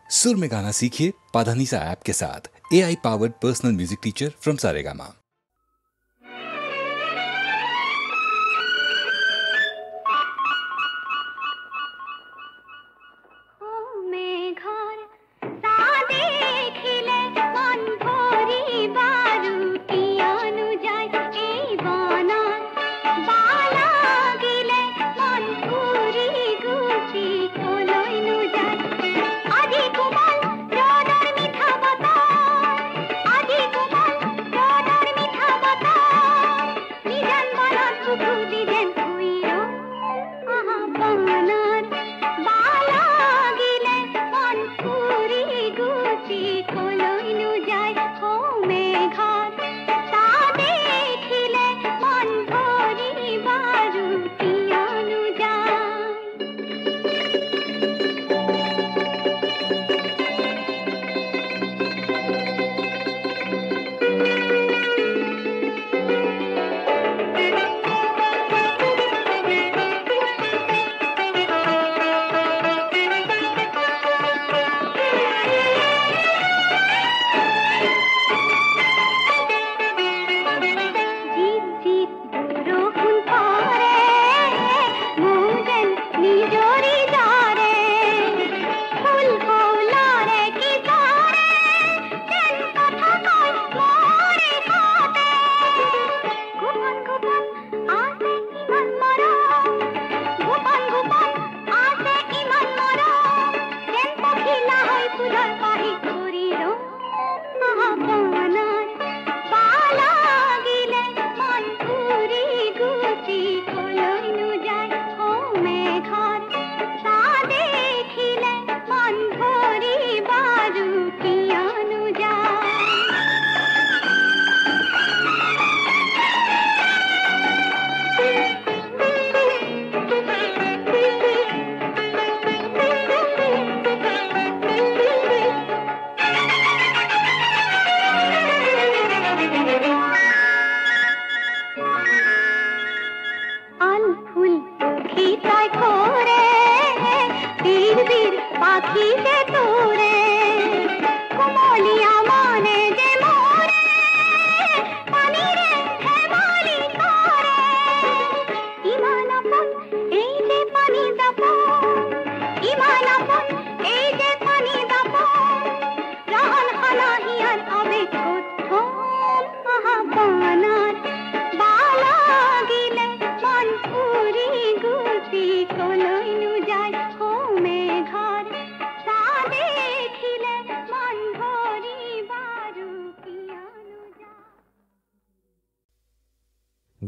सुर में गाना सीखिए पाधानीसा ऐप के साथ। AI powered personal music teacher from Saregama.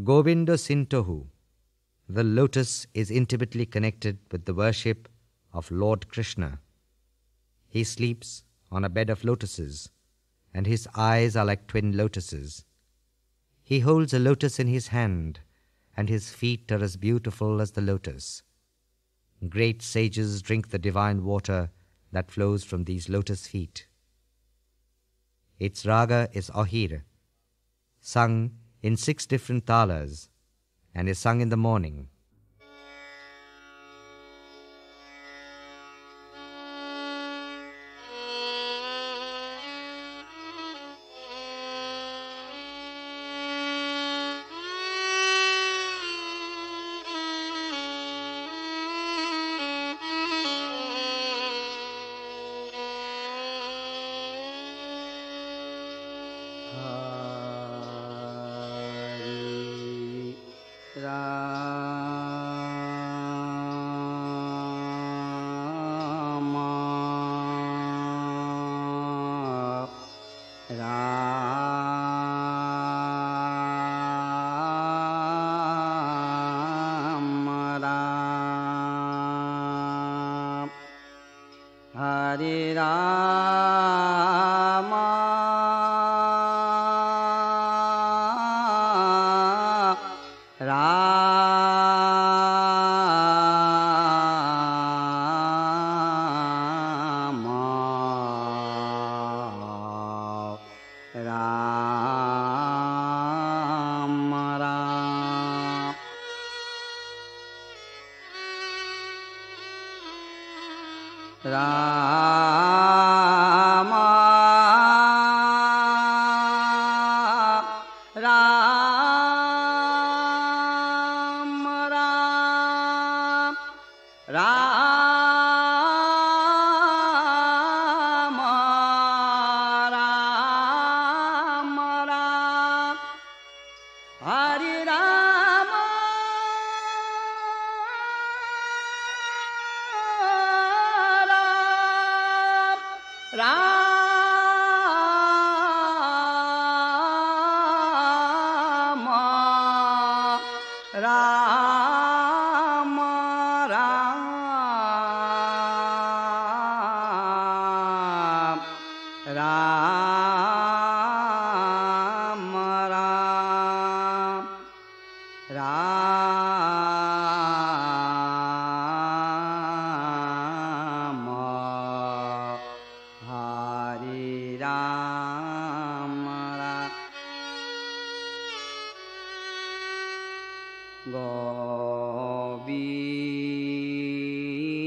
Govinda Sintohu. The lotus is intimately connected with the worship of Lord Krishna. He sleeps on a bed of lotuses, and his eyes are like twin lotuses. He holds a lotus in his hand, and his feet are as beautiful as the lotus. Great sages drink the divine water that flows from these lotus feet. Its raga is Ahir, sung in 6 different talas, and is sung in the morning. Ram Ram Ram Ram Ram Ram Ram Hare Ram Ram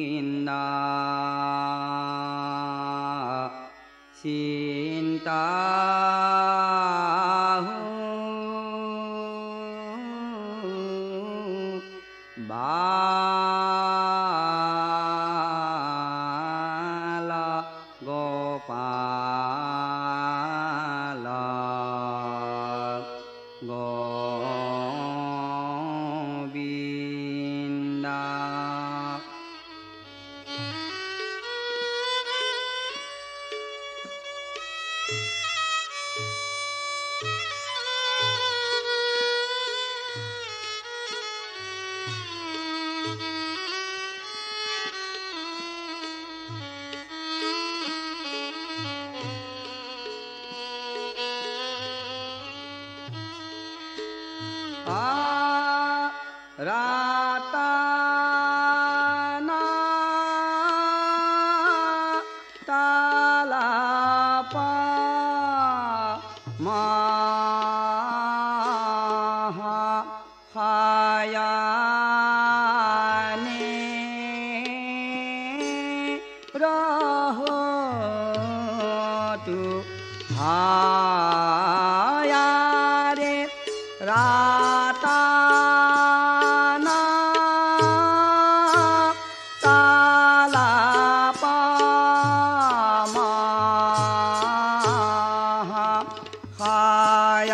Govinda চিন্তা বালা গোপাল গোবিন্দা রাতানা তালাপা মাহা হায়ানে রহতু হায়ারে রাতানা তালাপা মাহা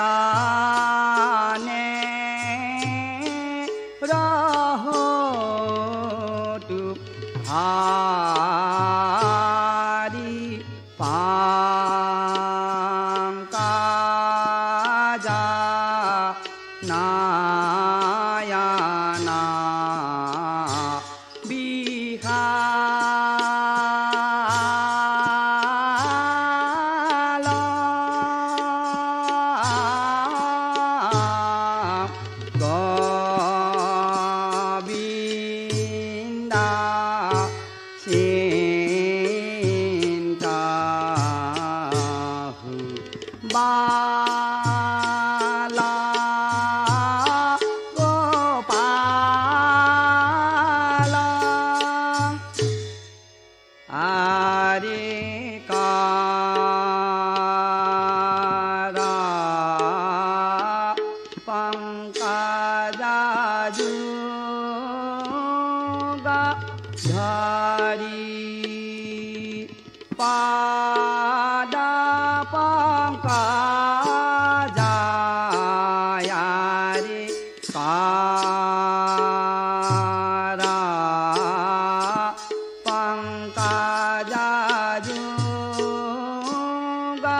হায়ানে রহতু হারি পাঙ্কাজা নায়ানা বিহালা গোবিন্দা চিন্তাহু বালা গোপাল আরে কারা পঙ্কজাজুগা ধারি পাদা পঙ্কজায়ারে কারা পঙ্কজাজুগা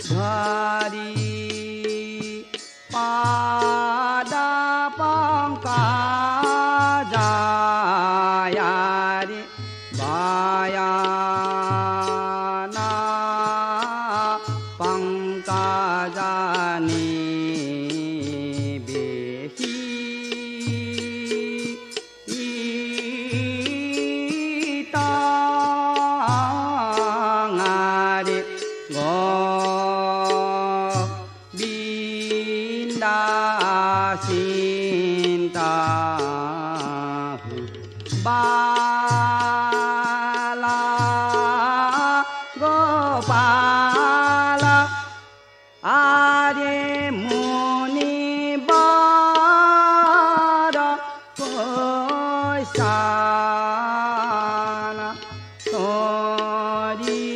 ধারি পাদা পঙ্কজায়ারে বায়ানা পঙ্কজানি বেহি ইতাঙারে গোবিন্দা চিন্তাহু বালা গোপাল আরে মুনি বার কৈসানা তরি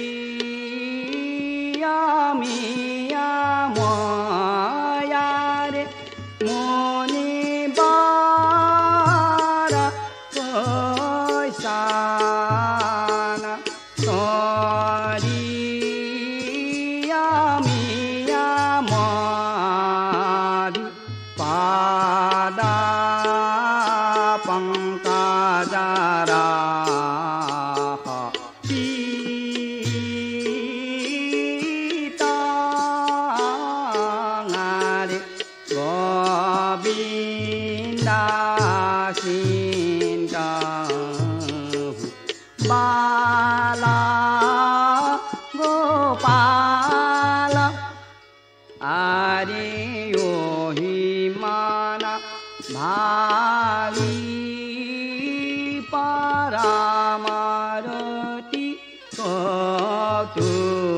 আমি আময়ারে মুনি বার কৈসানা তরি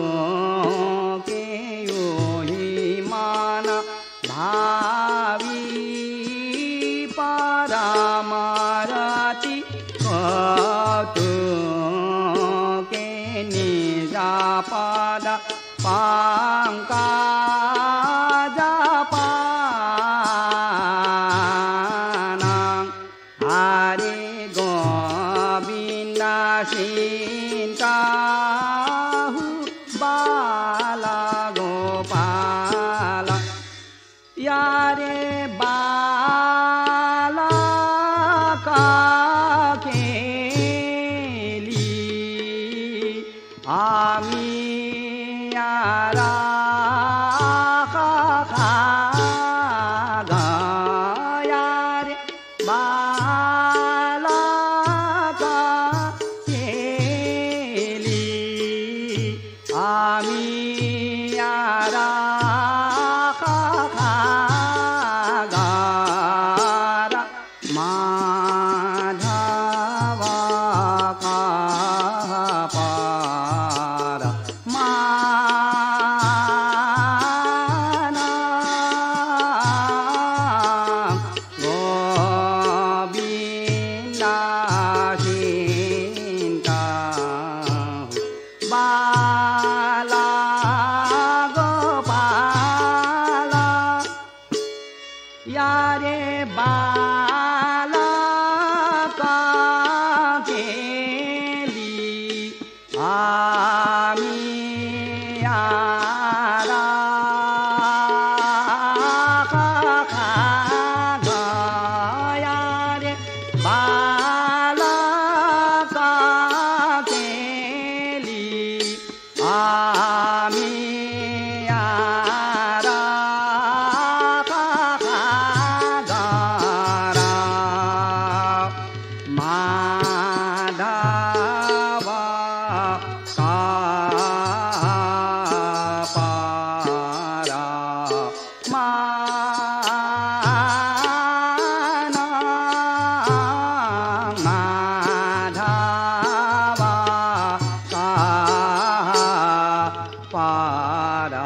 कौतुके योहि मान भावी परमरति कौतुके निजा पद पंकज पानं हरे गोविन्द सिंताहु बाल गोपाल यारे बालका केली आमी यारा यारे बालका केली आमी यारा माधव का पार माना गोविंद सिंता बाला गोपाल यारे बालका केली आमी यारा यारे बालका केली आमी यारा माधव का पारा माना माधव का पारा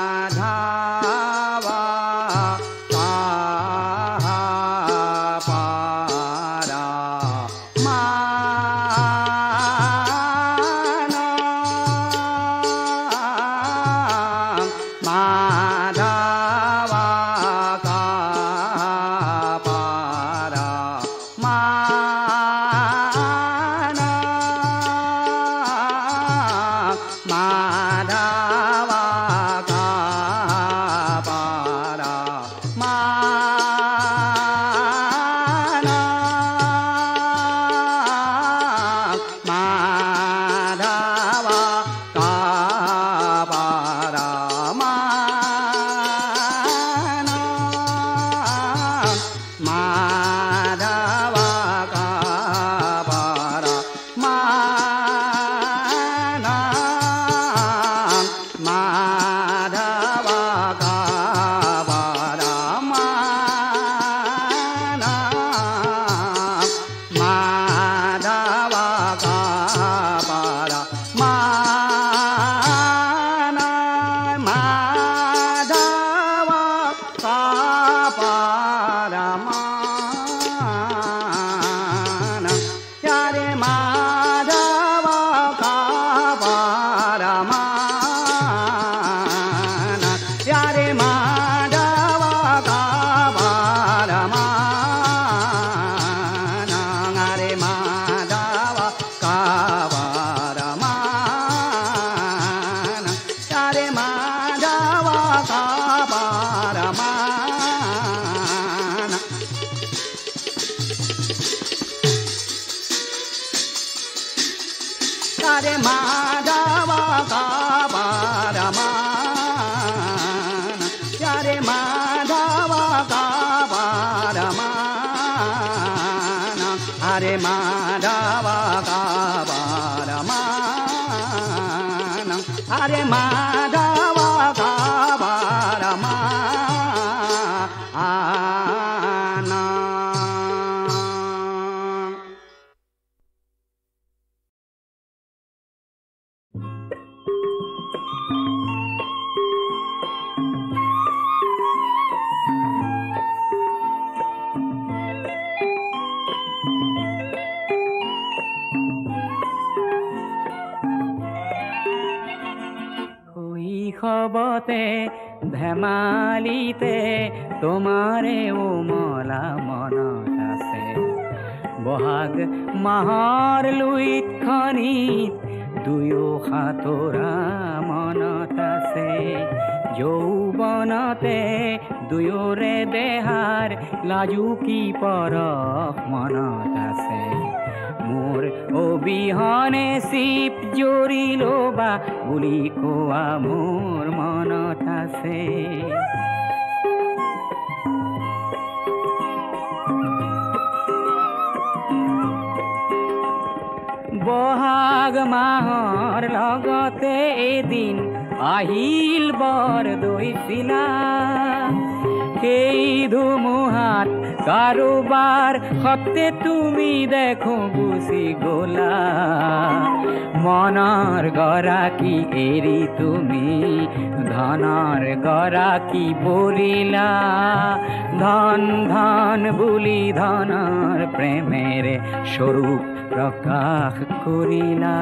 माना माधव का पारा माना माधव का पारा माना माधव का पारा माना माधव का पारा माना माधव का पारा माना माधव का पारा माना माधव का पारा माना माधव का पारा माना यारे माधव का पारा माना यारे माधव का पारा माना हरे माधव का पारा माना यारे माधव का पारा माना यारे माधव का पारा माना यारे माधव का पारा माना हरे माधव का पारा माना हरे माधव का पारा माना শৈশৱতে ধেমালিতে তোমাৰে উমলা মনত আছে বহাগ মাহৰ লুইতখনিত দুয়ো সাঁতোৰা মনত আছে যৌৱনতে দুয়োৰে দেহাৰ লাজুকী পৰশ মনত আছে মোৰ অবিহনে চিপ জৰিলো বা বুলি কোৱা মোৰ মনত আছে বহাগ মাহৰ লগতে এদিন আহিল বৰ দৈছিলা সেই ধুমুহাত কাৰোবাৰ সতে তুমি দেখো গুচি গলা মনৰ গৰাকী এৰি তুমি ধনৰ গৰাকী বলিলা ধন ধন বুলি ধনৰ প্ৰেমেৰে স্বৰূপ প্ৰকাশ কৰিলা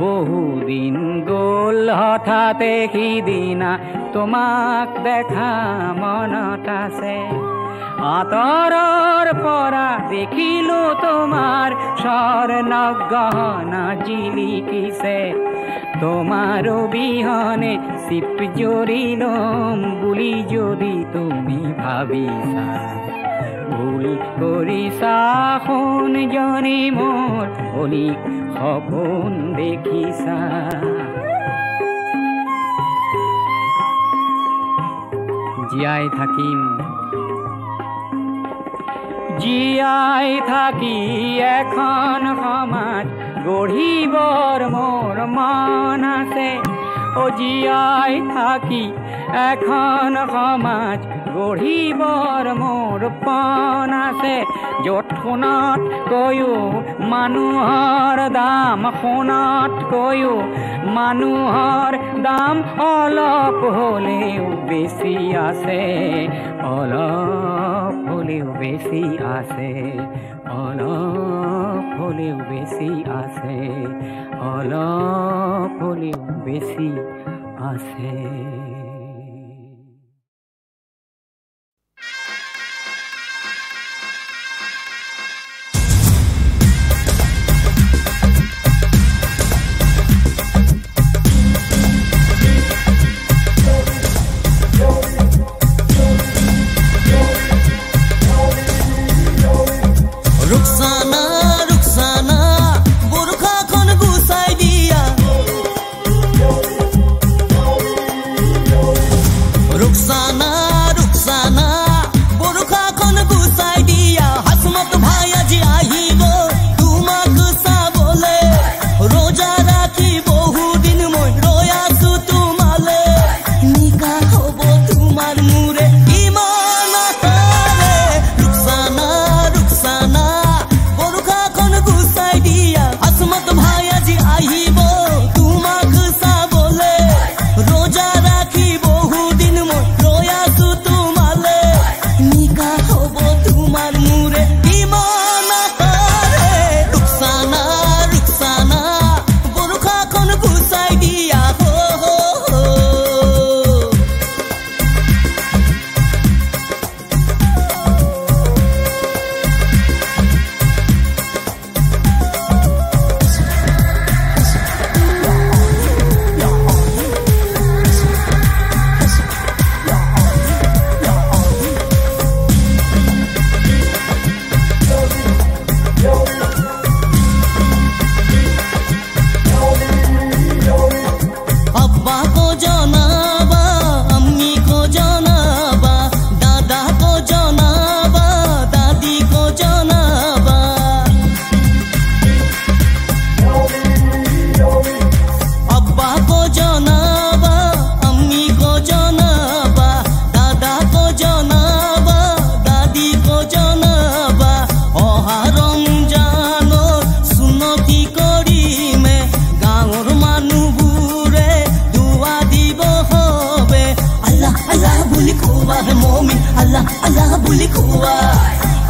বহুদিন গ'ল হঠাতে সিদিনা তোমাক দেখা মনত আছে আঁতৰৰ পৰা দেখিলো তোমাৰ স্বৰ্ণ গহনা জিলিকিছে তোমাৰ অবিহনে চিপ জৰি ল'ম বুলি যদি তুমি ভাবিছা ভুল কৰিছা সোণজনী মোৰ অলিক সপোন দেখিছা জীয়াই থাকিম জীয়াই থাকি এখন সমাজ গঢ়িবৰ মোৰ মন আছে ও জীয়াই থাকি এখন সমাজ গঢ়িবৰ মোৰ পণ আছে য'ত সোণতকৈও মানুহৰ দাম সোণতকৈও মানুহৰ দাম অলপ হ'লেও বেছি আছে অলপ হ'লেও বেছি আছে অলপ হ'লেও বেছি আছে অলপ হ'লেও বেছি আছে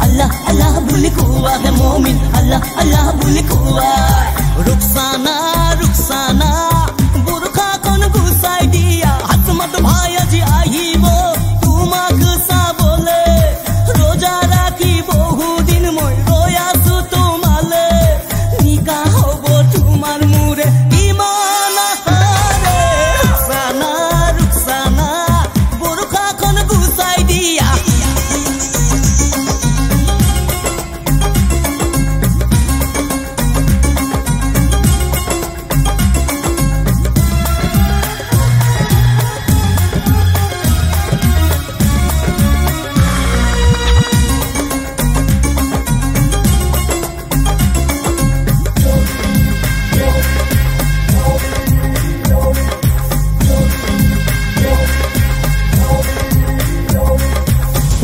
আল্লাহ আল্লাহ বুলি কোৱা হে মুমিন আল্লাহ আল্লাহ বুলি কোৱা ৰুকসানা ৰুকসানা বুৰখা কোন গুচাই দিয়া হাতমত ভাই আজি আহিব তোমাক চাবলে ৰোজা ৰাখি বহু দিন মই ৰৈ আছো তোমালে নিকা হ'ব তোমাৰ মুৰে ইমান আহাৰে ৰুকসানা ৰুকসানা বুৰখা কোন গুচাই দিয়া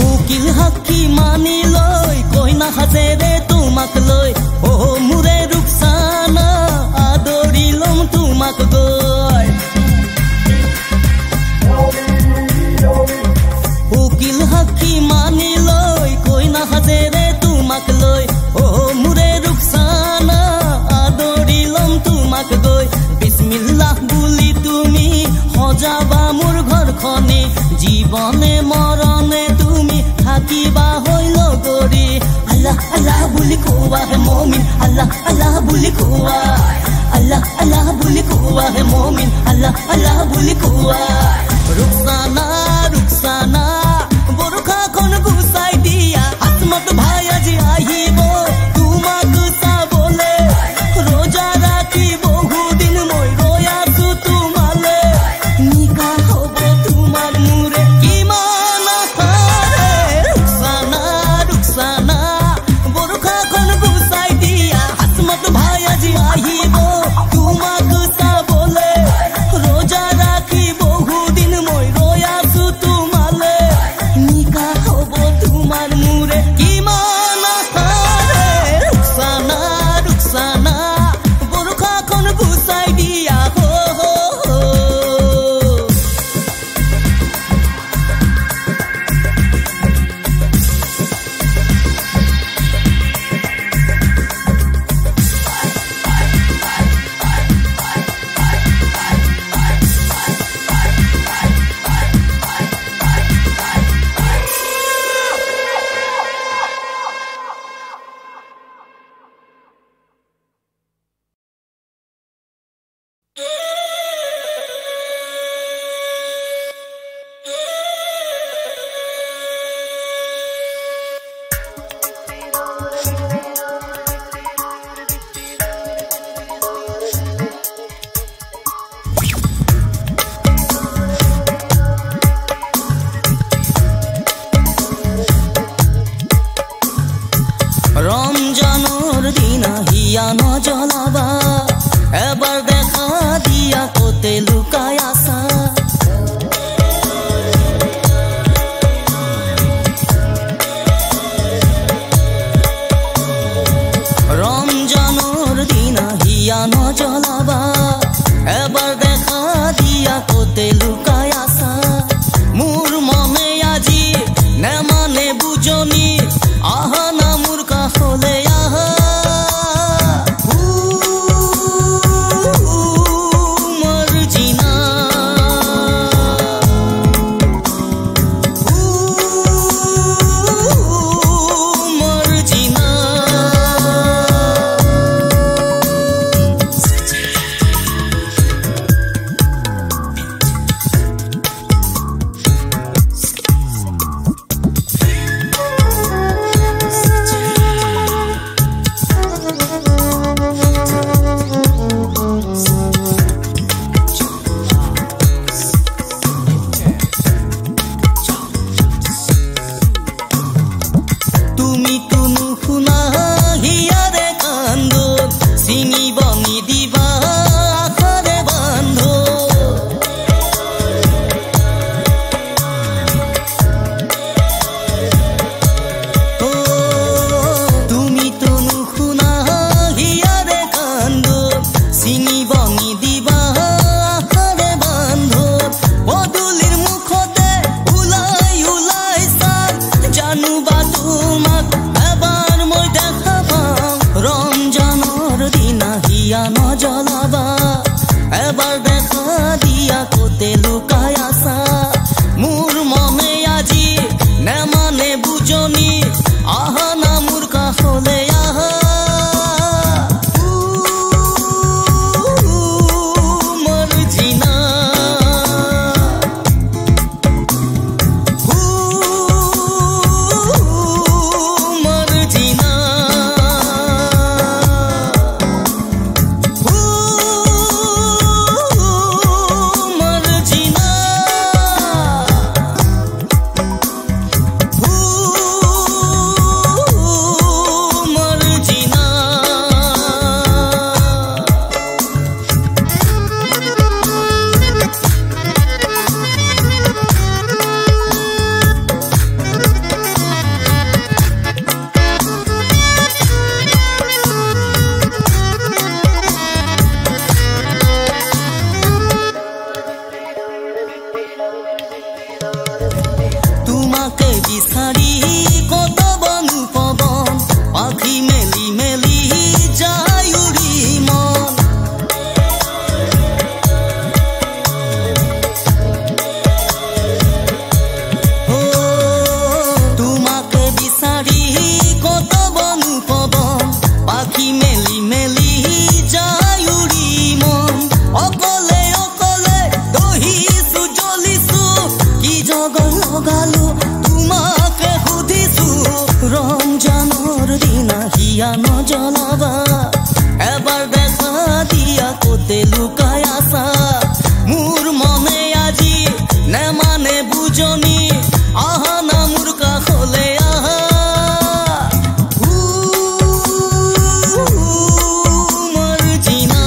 উকিল হাকি মানি লৈ কইনা হাজেৰে তোমাক লৈ অ মুৰে ৰুকসানা আদৰি লম তোমাক গৈ উকিল হাকি মানি লৈ কইনা হাজেৰে তোমাক লৈ অ মুৰে ৰুকসানা আদৰি লম তোমাক গৈ বিসমিল্লাহ বুলি তুমি সজাবা মোৰ ঘৰখনে জীৱনে মৰণে তুমি থাকিবা হৈল গৰি আল্লাহ আল্লাহ বুলি কোৱা হে মুমিন আল্লাহ আল্লাহ বুলি কোৱা আল্লাহ আল্লাহ বুলি কোৱা হে মুমিন আল্লাহ আল্লাহ বুলি কোৱা ৰুকসানা ৰুকসানা বুৰখা কোন গুচাই দিয়া আত্মত ভাই আজি আহিব তোমাক চাবলে ৰোজা ৰাখি বহু দিন মই ৰৈ আছো তোমালে নিকা হ'ব তোমাৰ মুৰে ইমান আহাৰে ৰুকসানা ৰুকসানা বুৰখা কোন গুচাই দিয়া আত্মত ভাই আজি আহিব তোমাক চাবলে ৰোজা ৰাখি বহু দিন মই ৰৈ আছো তোমাকে বিচাৰি কত বনু পবন পাখি মেলি মেলি যায় উৰি মন তোমাকে বিচাৰি কত বনু পবন পাখি মেলি মেলি যায় উৰি মন অকলে অকলে দহিছো জ্বলিছো কি জগৰ লগালো তোমাকে সুধিছো ৰমজানৰ দিনা হিয়া নজ্বলাবা এবাৰ দেখা দিয়া কোতে লুকাই আছা মোৰ মনে আজি নেমানে বুজনি আহা না মোৰ কাষলে আহা মৰ্জিনা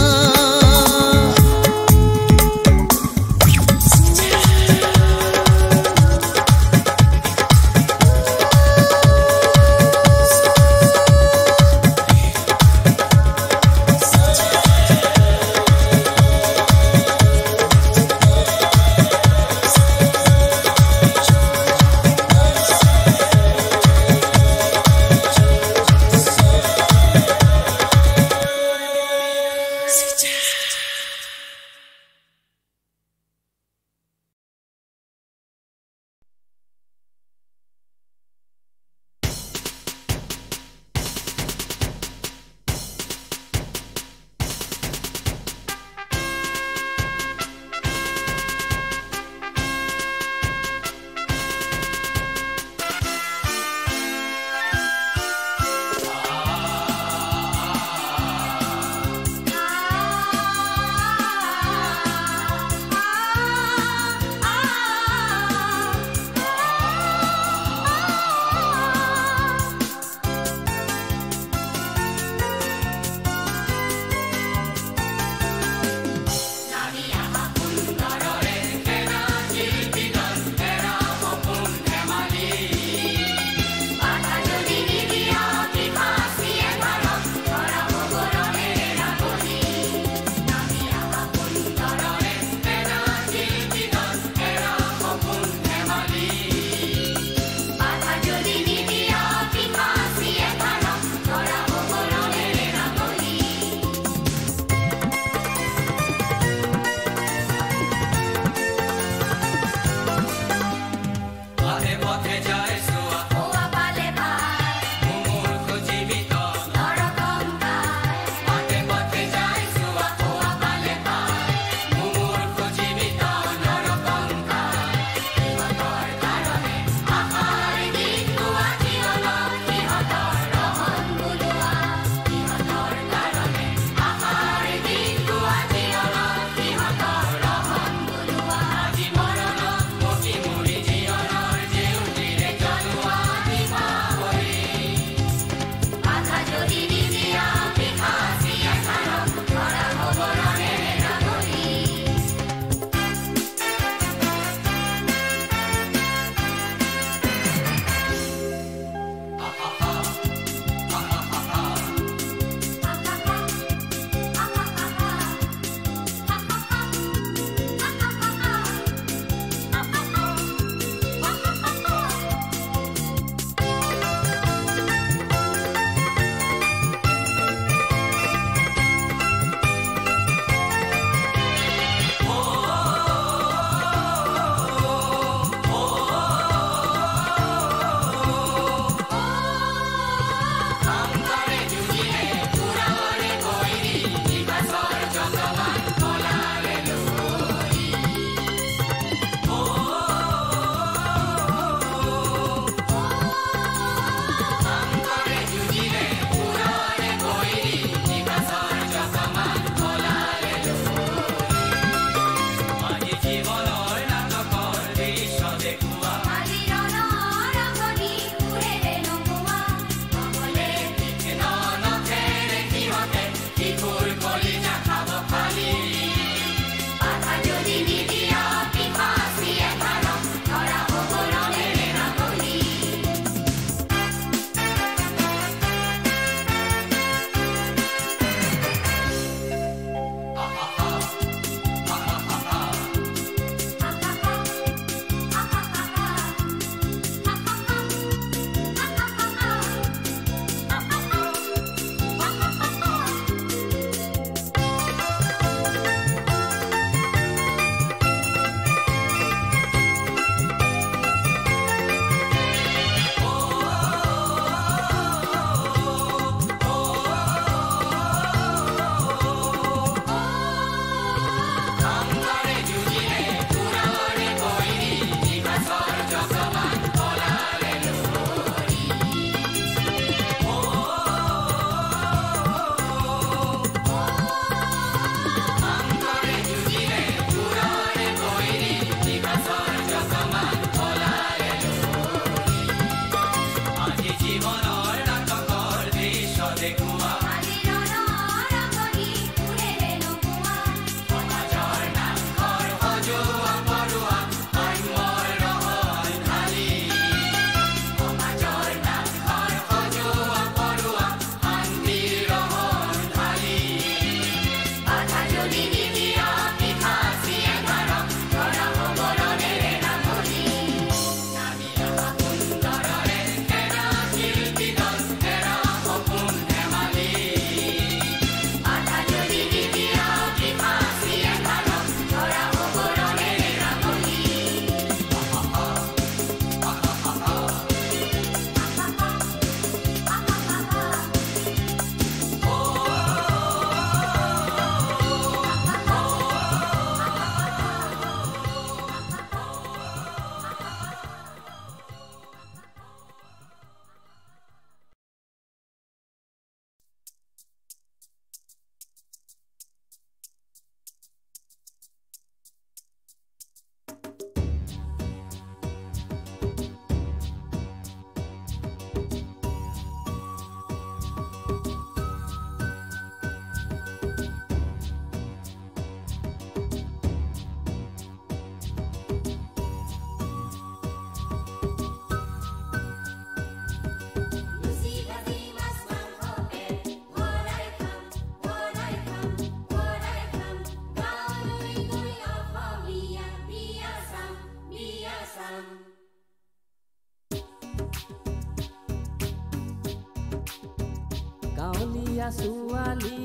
গাঁৱলীয়া ছোৱালী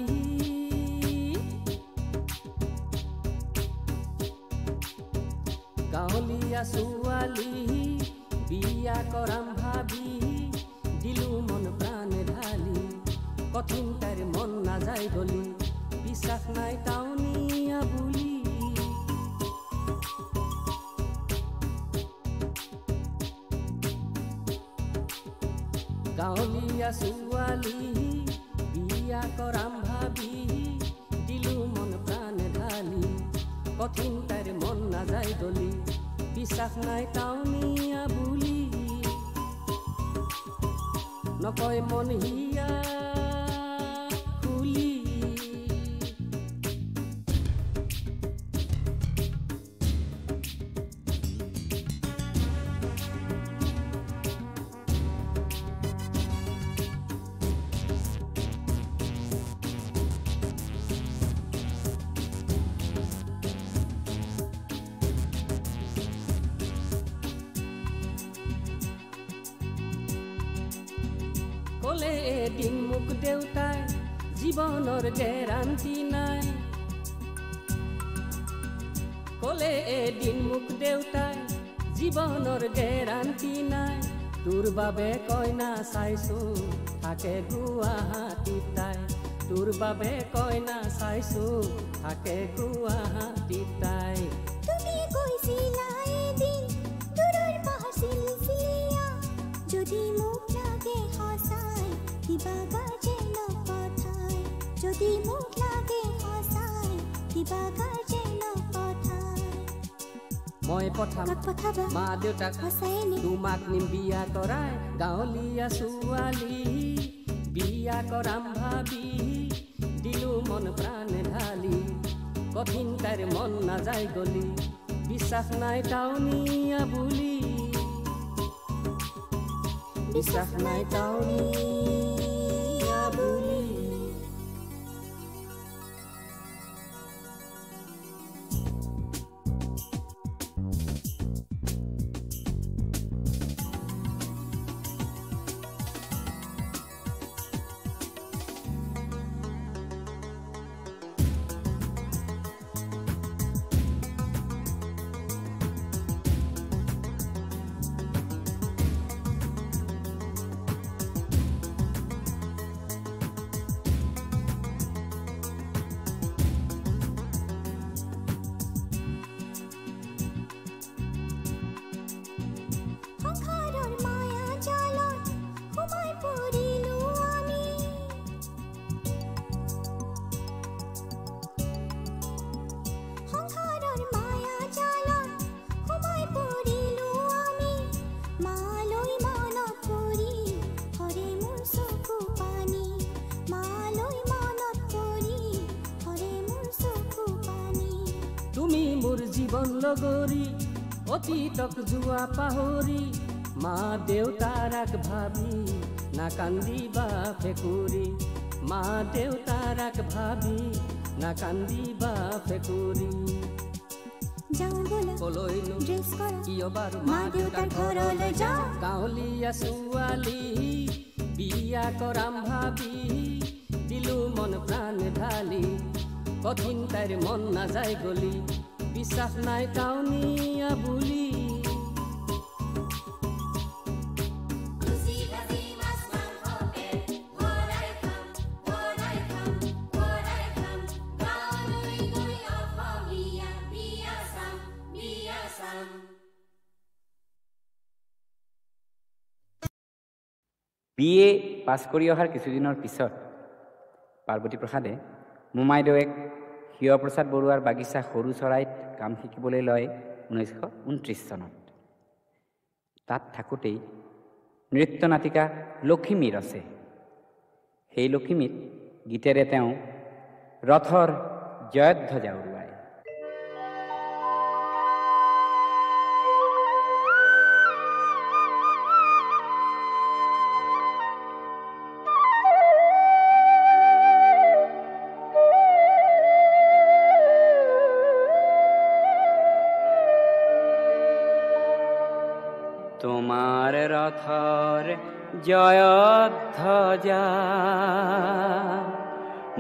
গাঁৱলীয়া ছোৱালী বিয়া কৰাম ভাবি দিলো মন প্ৰাণ ঢালি কঠিন তাইৰ মন নাযায় গলি বিশ্বাস নাই টাউনীয়া বুলি গাঁৱলীয়া ছোৱালী বিয়া কৰাম ভাবি দিলো মন প্ৰাণ ঢালি কঠিন তাইৰ মন নাযায় গলি বিশ্বাস নাই টাউনীয়া বুলি নকয় মন হিয়া খুলি কলে এদিন মোক দেউতাই জীৱনৰ গেৰাণ্টি নাই কলে এদিন মোক দেউতাই জীৱনৰ গেৰাণ্টি নাই তোৰ বাবে কইনা চাইছো থাকে গুৱাহাটীত তাই তোৰ বাবে কইনা চাইছো থাকে গুৱাহাটীত তাই তুমি কৈছিলা এদিন দূৰৰ পাহাৰ চিলচিলীয়া যদি মোক লাগে সঁচাই কিবা গাৰ্জেন পঠাই যদি মোক লাগে সঁচাই কিবা গাৰ্জেন পঠাই মই পঠাম মা দেউতাক তোমাক নিম বিয়া কৰাই গাঁৱলীয়া ছোৱালী বিয়া কৰাম ভাবি দিলো মন প্ৰাণ ঢালি কঠিন তাইৰ মন নাযায় গলি বিশ্বাস নাই টাউনীয়া বুলি বিশ্বাস নাই টাউনীয়া বুলি জীৱন লগৰী অতীতক যোৱা পাহৰি মা দেউতাৰাক ভাবি না কান্দিবা ফেকুৰি মা দেউতাৰাক ভাবি না কান্দিবা ফেকুৰি কলৈনো কিয় বাৰু মা দেউতাৰ ঘৰলৈ যাওঁ গাঁৱলীয়া ছোৱালী বিয়া কৰাম ভাবি দিলো মন প্ৰাণ ঢালি কঠিন তাইৰ মন নাযায় গলি বিশ্বাস নাই টাউনীয়া বুলি BA পাছ কৰি অহাৰ কিছুদিনৰ পিছত পাৰ্বতী প্ৰসাদে মোমাইদেউক শিৱপ্ৰসাদ বৰুৱাৰ বাগিচা সৰু চৰাইত কাম শিকিবলৈ লয় 1929 চনত তাত থাকোঁতেই নৃত্য নাটিকা লখিমী ৰচে সেই লখিমীত গীতেৰে তেওঁ ৰথৰ জয়ধ্বজা উৰুৱায় তোমাৰ ৰথৰ জয়ধ্বজা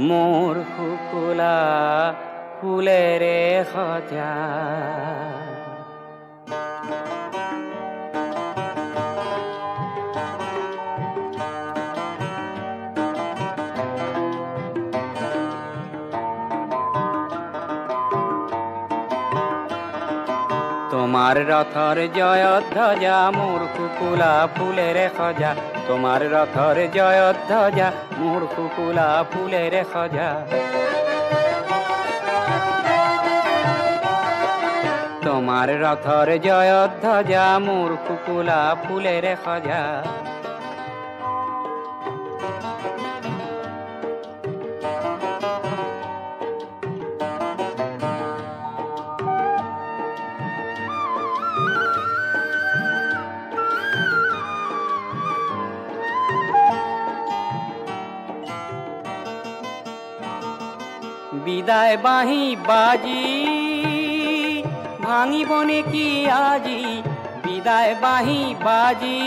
মোৰ শুকুলা ফুলেৰে সজা তোমাৰ ৰথৰ জয়ধ্বজা মোৰ শুকুলা ফুলেৰে সজা তোমাৰ ৰথৰ জয়ধ্বজা মোৰ শুকুলা ফুলেৰে সজা তোমাৰ ৰথৰ জয়ধ্বজা মোৰ শুকুলা ফুলেৰে সজা বিদায় বাঁহী বাজি ভাঙিব নেকি আজি বিদায় বাঁহী বাজি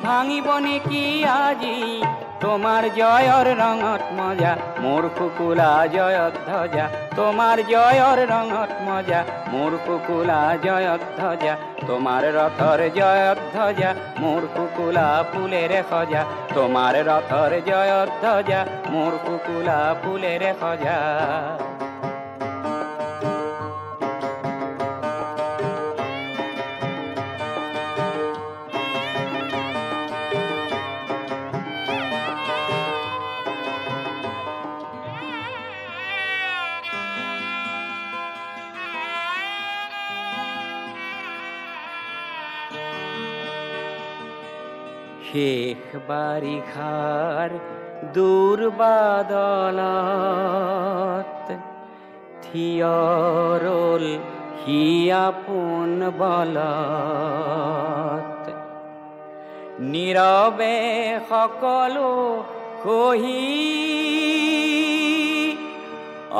ভাঙিব নেকি আজি তোমার জয়র রঙত মজা মোর শুকুলা জয়ধ্বজা তোমার জয়র রঙত মজা মোর শুকুলা জয়ধ্বজা তোমার রথর জয়ধ্বজা মোর শুকুলা ফুলেৰে সজা তোমাৰ ৰথৰ জয়ধ্বজা মোৰ শুকুলা ফুলেৰে সজা শেষ বাৰিষাৰ দুৰ্বাদলত থিয় ৰল সি আপোন বলত নীৰৱে সকলো সহি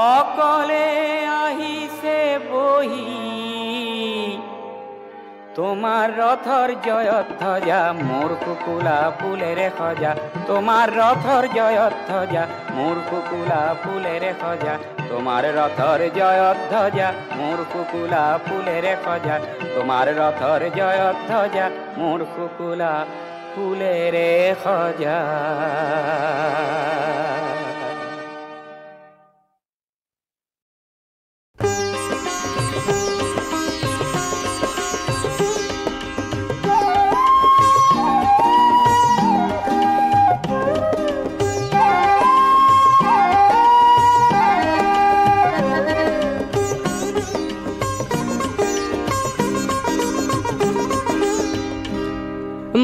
অকলে আহিছে বহি তোমাৰ ৰথৰ জয়ধ্বজা মোৰ শুকুলা ফুলেৰে সজা তোমাৰ ৰথৰ জয়ধ্বজা মোৰ শুকুলা ফুলেৰে সজা তোমাৰ ৰথৰ জয়ধ্বজা মোৰ শুকুলা ফুলেৰে সজা তোমাৰ ৰথৰ জয়ধ্বজা মোৰ শুকুলা ফুলেৰে সজা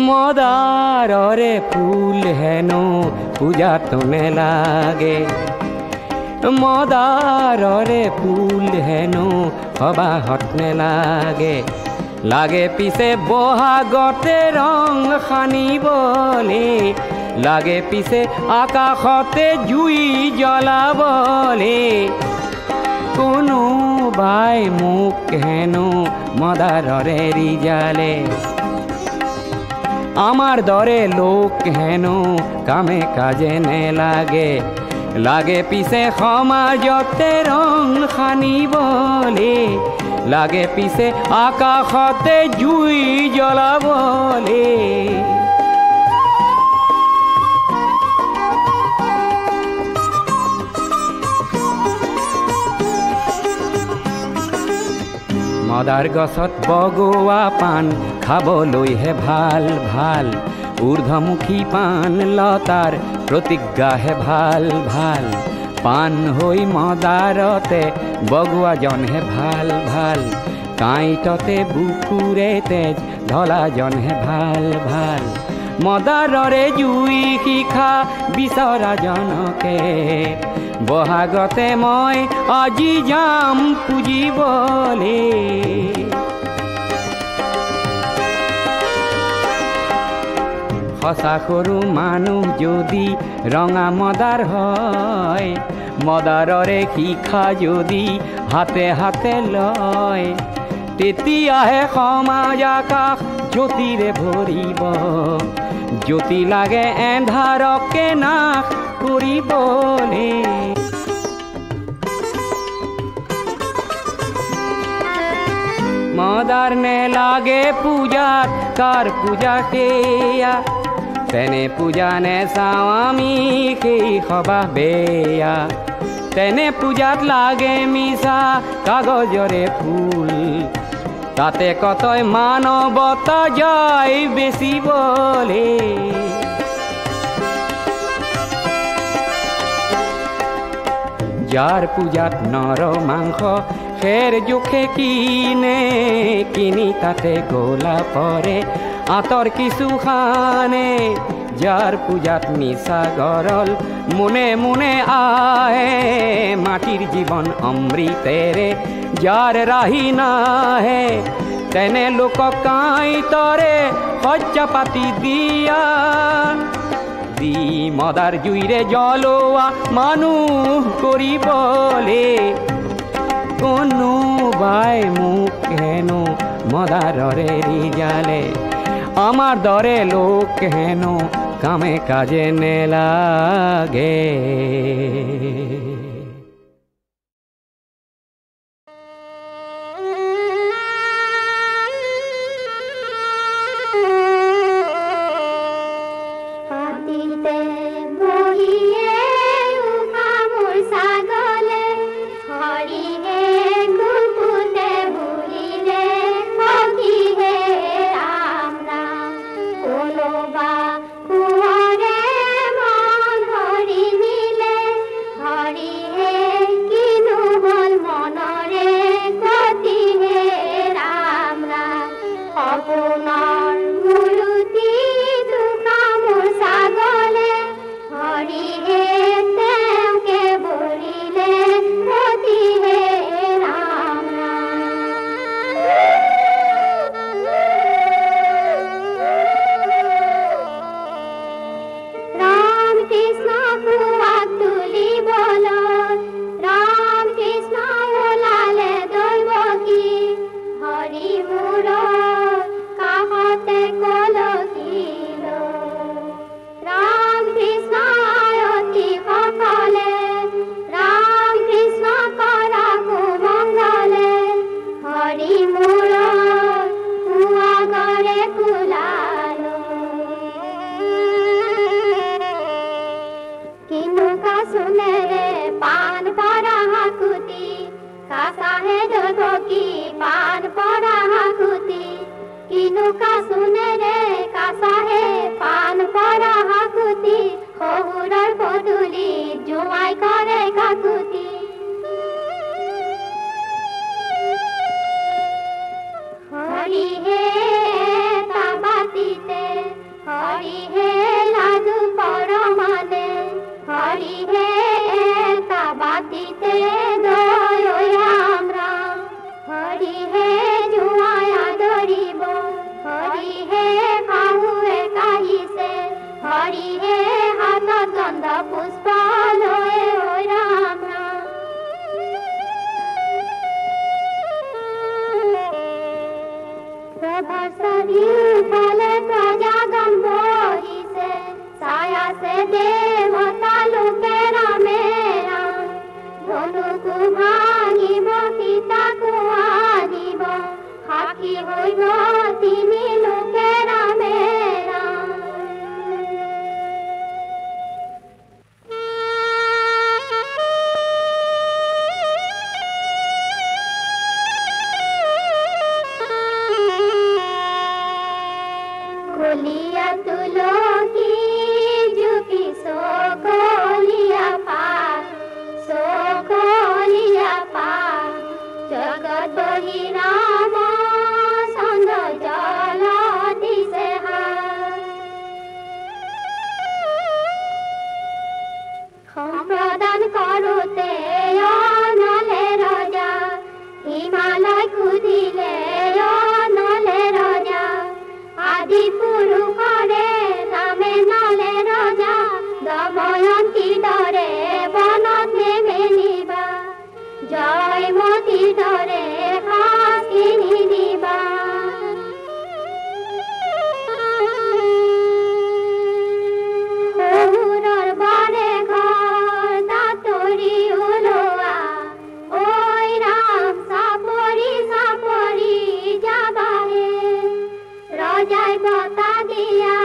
মদাররে ফুল হেন পূজা তনে লাগে মদাররে ফুল হেন সবাহত নেলাগে লাগে পিছে বহাগতে রং সানিবলে লাগে পিছে আকাশতে জুই জ্বলাবলে কোনোবাই মোক হেনো মদাররে রিজালে আমার দরে লোক হেন কামে কাজে নে লাগে লাগে পিছে সমাজতে রং সানিবলে লাগে পিছে আকাশতে জুই জ্বলাবলে মদার গছত বগোৱা পান খাবলৈহে ভাল ভাল ঊৰ্ধ্বমুখী পান লতাৰ প্ৰতিজ্ঞাহে ভাল ভাল পান হৈ মদাৰতে বগোৱাজনহে ভাল ভাল কাঁইটতে বুকুৰে তেজ ঢলাজনহে ভাল ভাল মদাৰৰে জুই শিখা বিচৰাজনকে বহাগতে মই আজি যাম পুজিবলে সঁচা সৰু মানুহ যদি ৰঙা মদাৰ হয় মদাৰৰে শিখা যদি হাতে হাতে লয় তেতিয়াহে সমাজ আকাশ জ্যোতিৰে ভৰিব জ্যোতি লাগে এন্ধাৰকে নাশ কৰিবলৈ মদাৰ নে লাগে পূজাত কাৰ পূজা সেয়া তেনে পূজা নে চাওঁ আমি সেই সবাহ বেয়া তেনে পূজাত লাগে মিছা কাগজৰে ফুল তাতে কতই মানৱতা যায় বেচিবলে যাৰ পূজাত নৰ মাংস খেৰ জোখে কিনি তাতে গোলা পৰে আঁতৰ কিছু খানে যাৰ পূজাত মিছা গৰল মুনে মুনে আহে মাটিৰ জীৱন অমৃতেৰে যাৰ ৰাহি নাহে তেনে লোকক কাঁইতৰে শয্যা পাতি দিয়া দি মদাৰ জুইৰে জ্বলোৱা মানুহ কৰিবলে কোনোবাই মোক হেনো মদাৰৰে ৰিজালে আমাৰ দৰে লোক হেনো কামে কাজে নেলাগে জয় মতি ধৰে হাসিনি বজাই বতা দিয়া